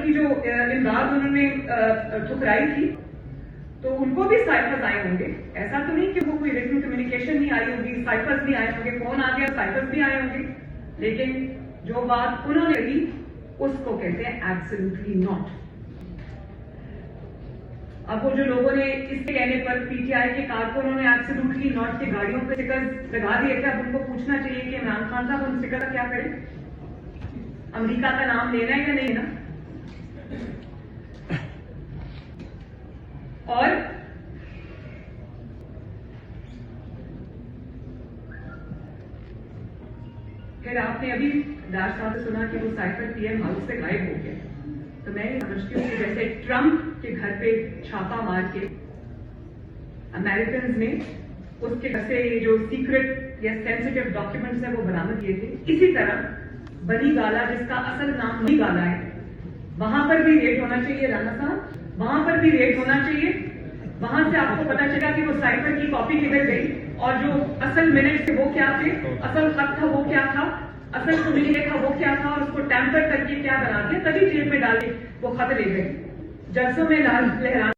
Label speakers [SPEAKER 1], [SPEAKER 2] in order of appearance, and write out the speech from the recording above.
[SPEAKER 1] کی جو امداد انہوں نے ٹھکرائی تھی تو ان کو بھی سائفرز آئے ہوں گے. ایسا تو نہیں کہ وہ کوئی ریٹن کمیونیکیشن نہیں آئی ہوگی, سائفرز بھی آئے ہوں گے, فون آ گیا سائفرز بھی آئے ہوں گے, لیکن جو بات انہوں نے کہی اس کو کہتے ہیں ایبسلیوٹلی ناٹ. اب وہ جو لوگوں نے اس کے کہنے پر پی ٹی آئی کے کارکنوں نے ایبسلیوٹلی ناٹ کی گاڑیوں پہ اسٹیکر لگا دیے تھے, اب ان کو پوچھنا چاہیے کہ عمران خان صاحب ان اسٹیکر کا کیا کریں, امریکہ کا نام لینا ہے یا نہیں نا. اور پھر آپ نے ابھی دار صاحب سے سنا کہ وہ سائفر پی ایم ہاؤس سے غائب ہو گیا. تو میں یہ سمجھتی ہوں کہ جیسے ٹرمپ کے گھر پہ چھاپا مار کے امریکنز نے اس کے گھر سے جو سیکرٹ یا سینسیٹیو ڈاکیومنٹس ہیں وہ برآمد کیے تھے, اسی طرح بنی گالا جس کا اصل نام بنی گالا ہے, وہاں پر بھی ریڈ ہونا چاہیے. رانا صاحب وہاں پر بھی ریڈ ہونا چاہیے. وہاں سے آپ کو پتا چلا کہ وہ سائفر کی کاپی کدھر گئی اور جو اصل منٹ تھے وہ کیا تھے, اصل خط تھا وہ کیا تھا, اصل کمیونکے تھا وہ کیا تھا, اور اس کو ٹیمپر کر کے کیا بنا دیا, تبھی جیب میں ڈال کے وہ خط لے گئے. جلسوں میں لہرانا